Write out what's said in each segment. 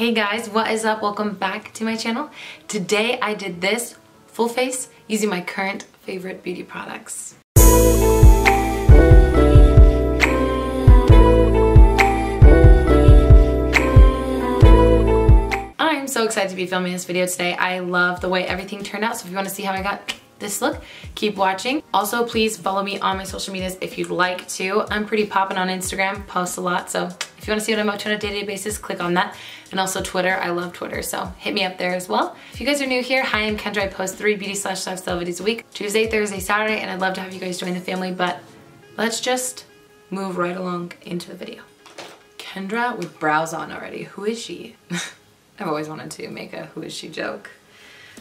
Hey guys, what is up? Welcome back to my channel. Today I did this full face using my current favorite beauty products. I'm so excited to be filming this video today. I love the way everything turned out, so if you want to see how I got this look, keep watching. Also, please follow me on my social medias if you'd like to. I'm pretty poppin' on Instagram, post a lot, so if you want to see what I'm up to on a day-to-day basis, click on that. And also Twitter, I love Twitter, so hit me up there as well. If you guys are new here, hi, I'm Kendra. I post 3 beauty/lifestyle videos a week, Tuesday, Thursday, Saturday, and I'd love to have you guys join the family, but let's just move right along into the video. Kendra with brows on already. Who is she? I've always wanted to make a who is she joke.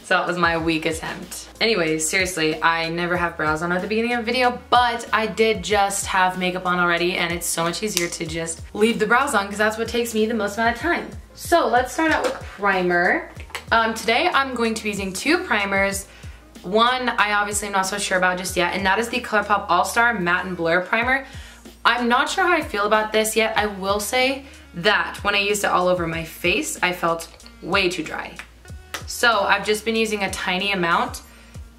So that was my weak attempt. Anyways, seriously, I never have brows on at the beginning of a video, but I did just have makeup on already, and it's so much easier to just leave the brows on because that's what takes me the most amount of time. So let's start out with primer. Today I'm going to be using 2 primers. One I obviously am not so sure about just yet, and that is the ColourPop All-Star Matte and Blur Primer. I'm not sure how I feel about this yet. I will say that when I used it all over my face, I felt way too dry. So I've just been using a tiny amount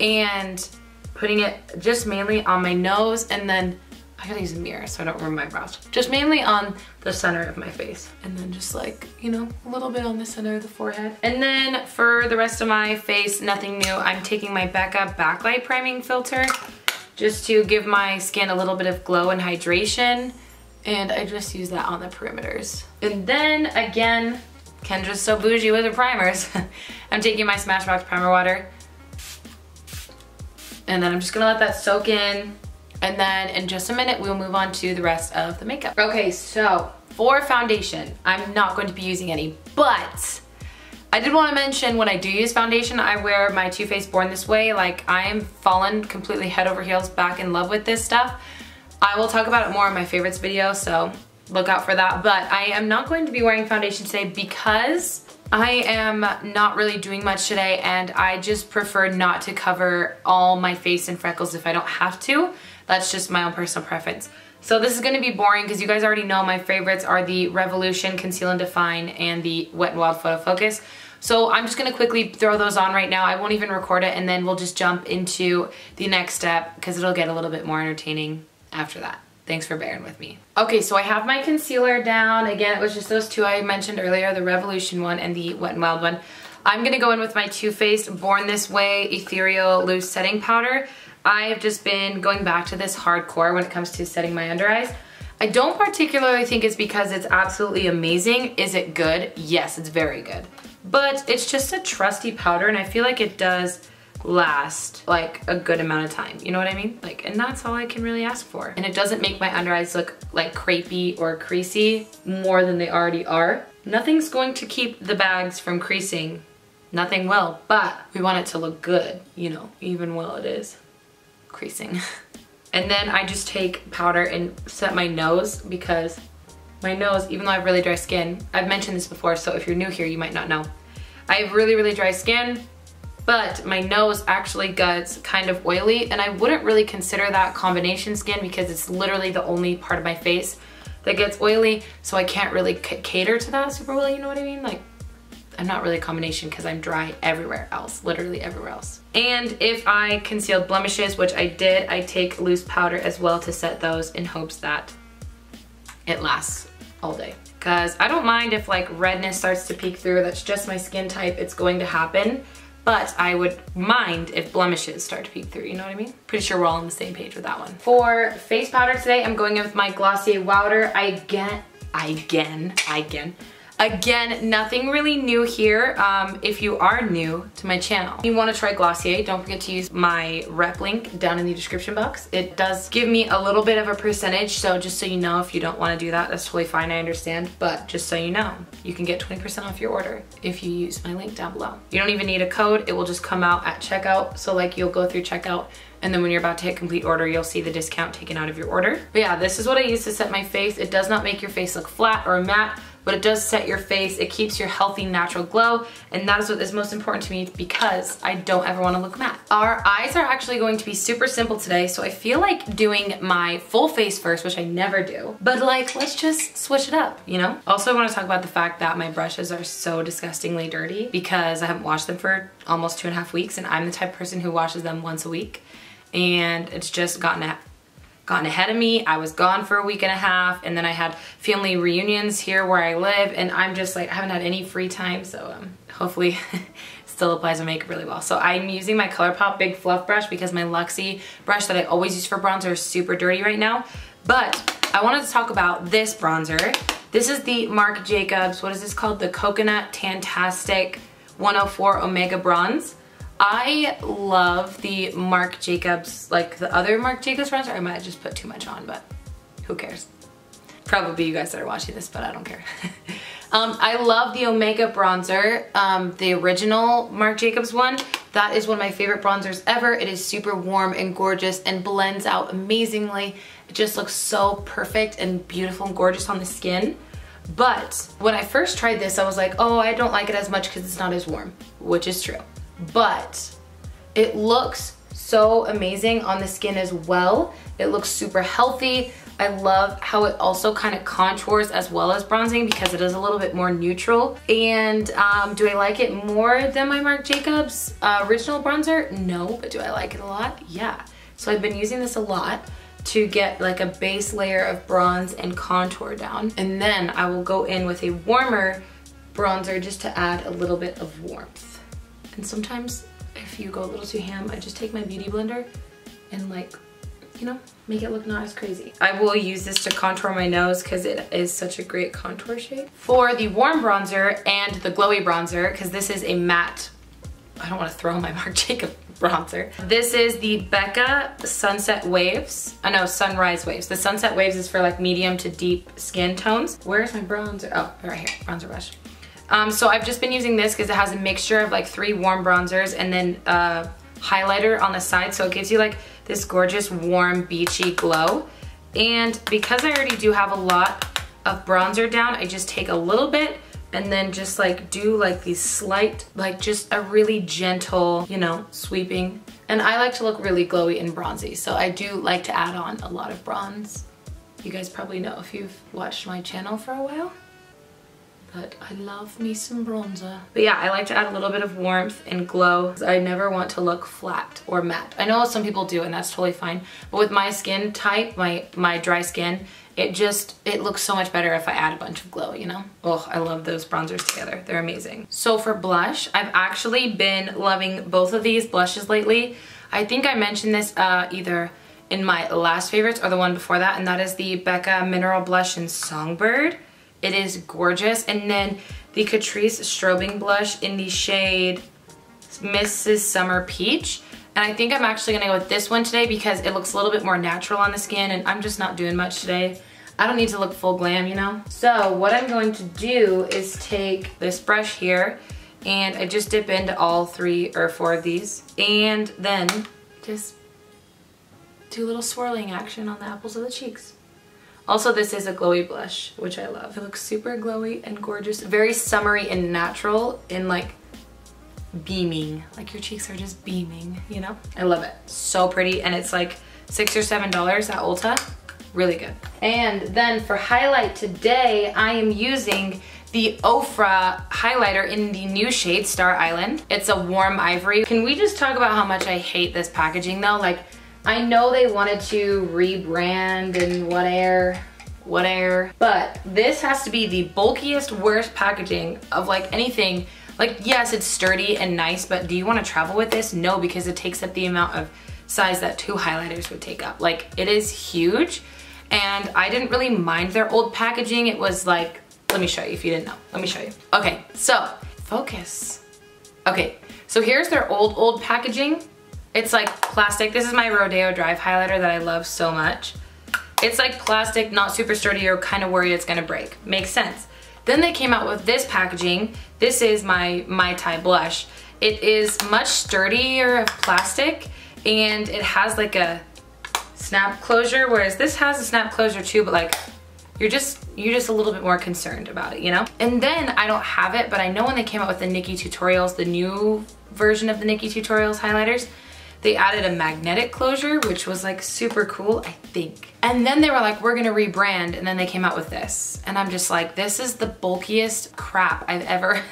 and putting it just mainly on my nose, and then I gotta use a mirror so I don't ruin my brows. Just mainly on the center of my face. And then just like, you know, a little bit on the center of the forehead. And then for the rest of my face, nothing new. I'm taking my Becca Backlight Priming Filter just to give my skin a little bit of glow and hydration. And I just use that on the perimeters. And then again, Kendra's so bougie with her primers. I'm taking my Smashbox Primer Water. And then I'm just gonna let that soak in. And then in just a minute, we'll move on to the rest of the makeup. Okay, so for foundation, I'm not going to be using any, but I did want to mention when I do use foundation, I wear my Too Faced Born This Way. Like, I am fallen completely head over heels back in love with this stuff. I will talk about it more in my favorites video, so look out for that. But I am not going to be wearing foundation today because I am not really doing much today, and I just prefer not to cover all my face and freckles if I don't have to. That's just my own personal preference. So this is gonna be boring because you guys already know my favorites are the Revolution Conceal and Define and the Wet n Wild Photo Focus. So I'm just gonna quickly throw those on right now. I won't even record it, and then we'll just jump into the next step because it'll get a little bit more entertaining after that. Thanks for bearing with me. Okay, so I have my concealer down. Again, it was just those 2 I mentioned earlier, the Revolution one and the Wet n Wild one. I'm gonna go in with my Too Faced Born This Way Ethereal Loose Setting Powder. I've just been going back to this hardcore when it comes to setting my under eyes. I don't particularly think it's because it's absolutely amazing. Is it good? Yes, it's very good. But it's just a trusty powder, and I feel like it does last like a good amount of time, you know what I mean? Like, and that's all I can really ask for. And it doesn't make my under eyes look like crepey or creasy more than they already are. Nothing's going to keep the bags from creasing. Nothing will, but we want it to look good, you know, even while it is creasing. And then I just take powder and set my nose, because my nose, even though I have really dry skin, I've mentioned this before, so if you're new here, you might not know. I have really, really dry skin, but my nose actually gets kind of oily, and I wouldn't really consider that combination skin because it's literally the only part of my face that gets oily, so I can't really cater to that super well, you know what I mean? Like, I'm not really a combination because I'm dry everywhere else, literally everywhere else. And if I concealed blemishes, which I did, I take loose powder as well to set those in hopes that it lasts all day. Because I don't mind if like redness starts to peek through, that's just my skin type, it's going to happen. But I would mind if blemishes start to peek through, you know what I mean? Pretty sure we're all on the same page with that one. For face powder today, I'm going in with my Glossier Wowder. Again, nothing really new here. If you are new to my channel, you want to try Glossier, don't forget to use my rep link down in the description box. It does give me a little bit of a percentage, so just so you know, if you don't want to do that, that's totally fine, I understand. But just so you know, you can get 20% off your order if you use my link down below. You don't even need a code, it will just come out at checkout. So like, you'll go through checkout, and then when you're about to hit complete order, you'll see the discount taken out of your order. But yeah, this is what I use to set my face. It does not make your face look flat or matte, but it does set your face. It keeps your healthy, natural glow, and that is what is most important to me because I don't ever want to look matte. Our eyes are actually going to be super simple today, so I feel like doing my full face first, which I never do, but like, let's just switch it up, you know? Also, I want to talk about the fact that my brushes are so disgustingly dirty because I haven't washed them for almost 2.5 weeks, and I'm the type of person who washes them once a week, and it's just gotten ahead of me. I was gone for a week and a half, and then I had family reunions here where I live, and I'm just like, I haven't had any free time, so hopefully still applies my makeup really well. So I'm using my ColourPop Big Fluff brush because my Luxie brush that I always use for bronzer is super dirty right now. But I wanted to talk about this bronzer. This is the Marc Jacobs, what is this called? The Coconut Tantastic 104 Omega Bronze. I love the Marc Jacobs, like the other Marc Jacobs bronzer. I might just put too much on, but who cares? Probably you guys that are watching this, but I don't care. I love the Omega bronzer, the original Marc Jacobs one. That is one of my favorite bronzers ever. It is super warm and gorgeous and blends out amazingly. It just looks so perfect and beautiful and gorgeous on the skin. But when I first tried this, I was like, oh, I don't like it as much because it's not as warm, which is true. But it looks so amazing on the skin as well. It looks super healthy. I love how it also kind of contours as well as bronzing because it is a little bit more neutral. And do I like it more than my Marc Jacobs original bronzer? No, but do I like it a lot? Yeah. So I've been using this a lot to get like a base layer of bronze and contour down. And then I will go in with a warmer bronzer just to add a little bit of warmth. And sometimes if you go a little too ham, I just take my beauty blender and like, you know, make it look not as crazy. I will use this to contour my nose because it is such a great contour shade. For the warm bronzer and the glowy bronzer, because this is a matte, I don't want to throw my Marc Jacobs bronzer. This is the Becca Sunset Waves. I know, Sunrise Waves. The Sunset Waves is for like medium to deep skin tones. Where's my bronzer? Oh, right here, bronzer brush. So I've just been using this because it has a mixture of like 3 warm bronzers and then highlighter on the side, so it gives you like this gorgeous warm beachy glow. And because I already do have a lot of bronzer down, I just take a little bit and then just like do like these slight, like just a really gentle, you know, sweeping. And I like to look really glowy and bronzy, so I do like to add on a lot of bronze. You guys probably know if you've watched my channel for a while, but I love me some bronzer. But yeah, I like to add a little bit of warmth and glow. I never want to look flat or matte. I know some people do, and that's totally fine. But with my skin type, my dry skin, it looks so much better if I add a bunch of glow, you know? Oh, I love those bronzers together. They're amazing. So for blush, I've actually been loving both of these blushes lately. I think I mentioned this either in my last favorites or the one before that, and that is the Becca Mineral Blush in Songbird. It is gorgeous. And then the Catrice Strobing Blush in the shade Mrs. Summer Peach. And I think I'm actually gonna go with this one today because it looks a little bit more natural on the skin, and I'm just not doing much today. I don't need to look full glam, you know? So what I'm going to do is take this brush here, and I just dip into all 3 or 4 of these, and then just do a little swirling action on the apples of the cheeks. Also, this is a glowy blush, which I love. It looks super glowy and gorgeous. Very summery and natural and like beaming. Like your cheeks are just beaming, you know? I love it. So pretty, and it's like $6 or $7 at Ulta. Really good. And then for highlight today, I am using the Ofra highlighter in the new shade Star Island. It's a warm ivory. Can we just talk about how much I hate this packaging though? Like, I know they wanted to rebrand and whatever, but this has to be the bulkiest, worst packaging of like anything. Like, yes, it's sturdy and nice, but do you want to travel with this? No, because it takes up the amount of size that 2 highlighters would take up. Like, it is huge, and I didn't really mind their old packaging. It was like, let me show you if you didn't know. Let me show you. Okay, so focus. Okay, so here's their old packaging. It's like plastic. This is my Rodeo Drive highlighter that I love so much. It's like plastic, not super sturdy, or kind of worried it's gonna break. Makes sense. Then they came out with this packaging. This is my Mai Tai blush. It is much sturdier of plastic, and it has like a snap closure, whereas this has a snap closure too, but like, you're just a little bit more concerned about it, you know? And then I don't have it, but I know when they came out with the Nikki Tutorials, the new version of the Nikki Tutorials highlighters, they added a magnetic closure, which was like super cool, I think. And then they were like, we're gonna rebrand, and then they came out with this. And I'm just like, this is the bulkiest crap I've ever,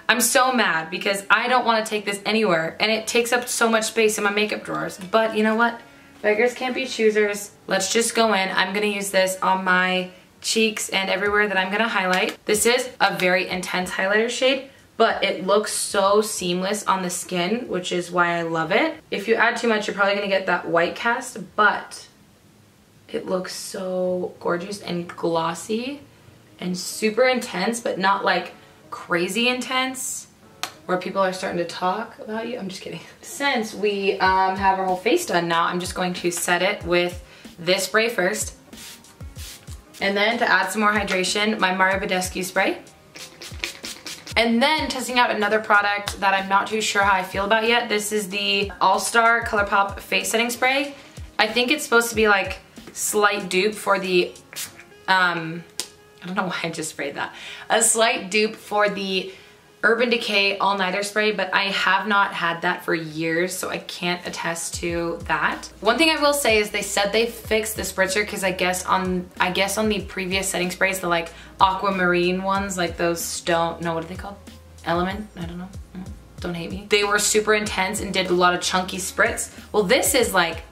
I'm so mad because I don't wanna take this anywhere, and it takes up so much space in my makeup drawers. But you know what? Beggars can't be choosers. Let's just go in. I'm gonna use this on my cheeks and everywhere that I'm gonna highlight. This is a very intense highlighter shade, but it looks so seamless on the skin, which is why I love it. If you add too much, you're probably gonna get that white cast, but it looks so gorgeous and glossy and super intense, but not like crazy intense where people are starting to talk about you. I'm just kidding. Since we have our whole face done now, I'm just going to set it with this spray first. And then to add some more hydration, my Mario Badescu spray. And then testing out another product that I'm not too sure how I feel about yet. This is the All-Star ColourPop Face Setting Spray. I think it's supposed to be like slight dupe for the, I don't know why I just sprayed that. A slight dupe for the Urban Decay All Nighter Spray, but I have not had that for years, so I can't attest to that. One thing I will say is they said they fixed the spritzer because I guess on the previous setting sprays, the like aquamarine ones, like those stone, no, what are they called? Element? I don't know. Don't hate me. They were super intense and did a lot of chunky spritz. Well, this is like,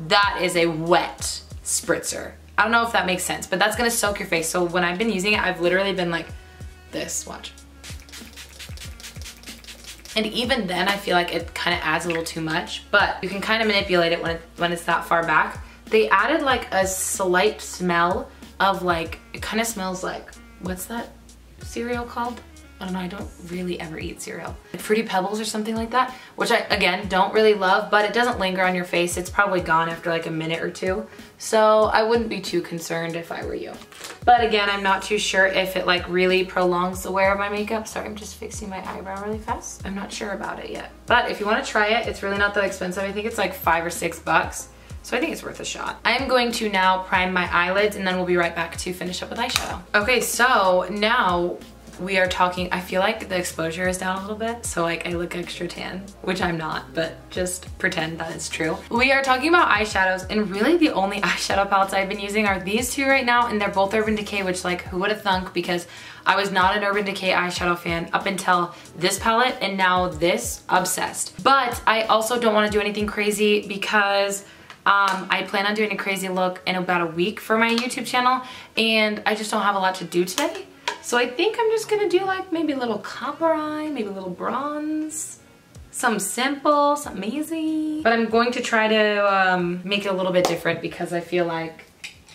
that is a wet spritzer. I don't know if that makes sense, but that's gonna soak your face. So when I've been using it, I've literally been like this, watch. And even then, I feel like it kind of adds a little too much, but you can kind of manipulate it when it's that far back. They added like a slight smell of like, it kind of smells like, what's that cereal called? I don't know, I don't really ever eat cereal. Like Fruity Pebbles or something like that, which I, again, don't really love, but it doesn't linger on your face. It's probably gone after like a minute or two. So I wouldn't be too concerned if I were you. But again, I'm not too sure if it like really prolongs the wear of my makeup. Sorry, I'm just fixing my eyebrow really fast. I'm not sure about it yet. But if you wanna try it, it's really not that expensive. I think it's like $5 or $6. So I think it's worth a shot. I am going to now prime my eyelids and then we'll be right back to finish up with eyeshadow. Okay, so now we are talking, I feel like the exposure is down a little bit, so like I look extra tan, which I'm not, but just pretend that it's true. We are talking about eyeshadows, and really the only eyeshadow palettes I've been using are these two right now, and they're both Urban Decay, which like who would have thunk, because I was not an Urban Decay eyeshadow fan up until this palette, and now this, obsessed. But I also don't want to do anything crazy because I plan on doing a crazy look in about a week for my YouTube channel, and I just don't have a lot to do today. So I think I'm just gonna do like maybe a little copper eye, maybe a little bronze, something simple, something easy. But I'm going to try to make it a little bit different because I feel like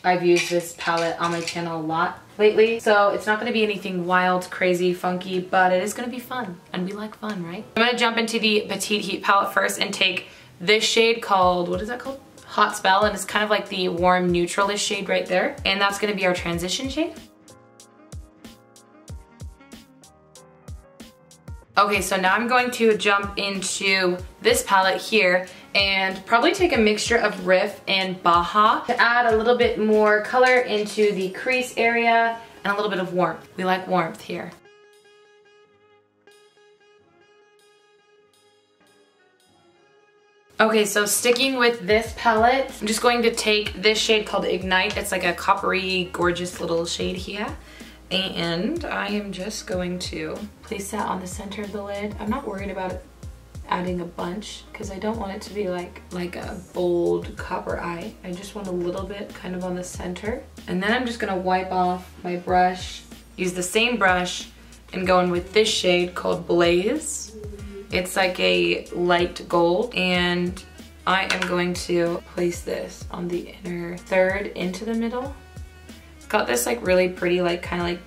I've used this palette on my channel a lot lately. So it's not gonna be anything wild, crazy, funky, but it is gonna be fun. And we like fun, right? I'm gonna jump into the Petite Heat palette first and take this shade called, what is that called? Hot Spell, and it's kind of like the warm neutralish shade right there. And that's gonna be our transition shade. Okay, so now I'm going to jump into this palette here and probably take a mixture of Riff and Baja to add a little bit more color into the crease area and a little bit of warmth. We like warmth here. Okay, so sticking with this palette, I'm just going to take this shade called Ignite. It's like a coppery, gorgeous little shade here. And I am just going to place that on the center of the lid. I'm not worried about adding a bunch because I don't want it to be like a bold copper eye. I just want a little bit kind of on the center. And then I'm just gonna wipe off my brush, use the same brush, and go in with this shade called Blaze. It's like a light gold, and I am going to place this on the inner third into the middle. Got this like really pretty, like kind of like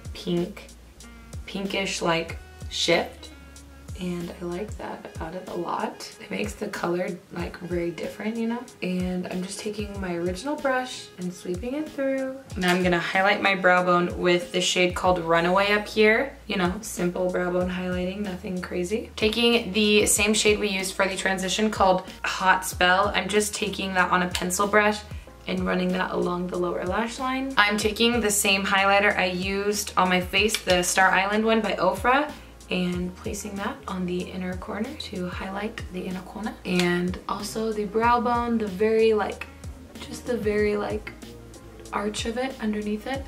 pinkish like shift, and I like that about it a lot. It makes the color like very different, you know? And I'm just taking my original brush and sweeping it through. Now I'm gonna highlight my brow bone with this shade called Runaway up here. You know, simple brow bone highlighting, nothing crazy. Taking the same shade we used for the transition called Hot Spell, I'm just taking that on a pencil brush and running that along the lower lash line. I'm taking the same highlighter I used on my face, the Star Island one by Ofra, and placing that on the inner corner to highlight the inner corner. And also the brow bone, the very like, just the very like arch of it underneath it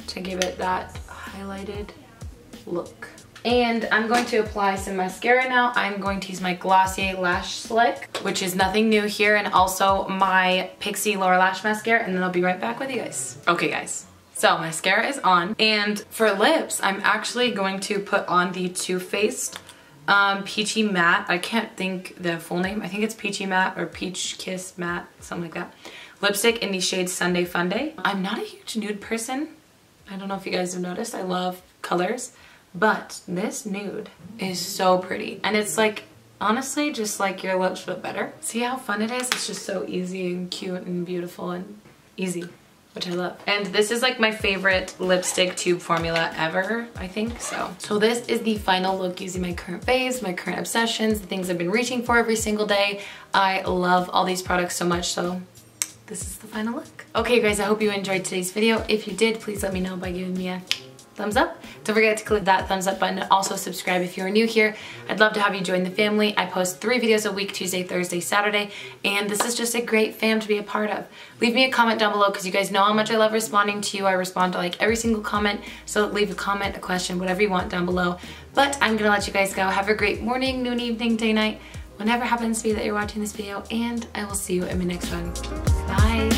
to give it that highlighted look. And I'm going to apply some mascara now. I'm going to use my Glossier Lash Slick, which is nothing new here, and also my Pixie Lower Lash Mascara, and then I'll be right back with you guys. Okay guys, so mascara is on, and for lips, I'm actually going to put on the Too Faced Peachy Matte. I can't think the full name. I think it's Peachy Matte or Peach Kiss Matte, something like that. Lipstick in the shade Sunday Funday. I'm not a huge nude person. I don't know if you guys have noticed. I love colors. But this nude is so pretty. And it's like, honestly, just like your lips but better. See how fun it is? It's just so easy and cute and beautiful and easy, which I love. And this is like my favorite lipstick tube formula ever, I think so. So this is the final look using my current phase, my current obsessions, the things I've been reaching for every single day. I love all these products so much, so this is the final look. Okay guys, I hope you enjoyed today's video. If you did, please let me know by giving me a thumbs up. Don't forget to click that thumbs up button and also subscribe if you're new here. I'd love to have you join the family. I post 3 videos a week, Tuesday, Thursday, Saturday, and this is just a great fam to be a part of. Leave me a comment down below because you guys know how much I love responding to you. I respond to like every single comment, so leave a comment, a question, whatever you want down below. But I'm gonna let you guys go. Have a great morning, noon, evening, day, night, whenever happens to be that you're watching this video, and I will see you in my next one. Bye.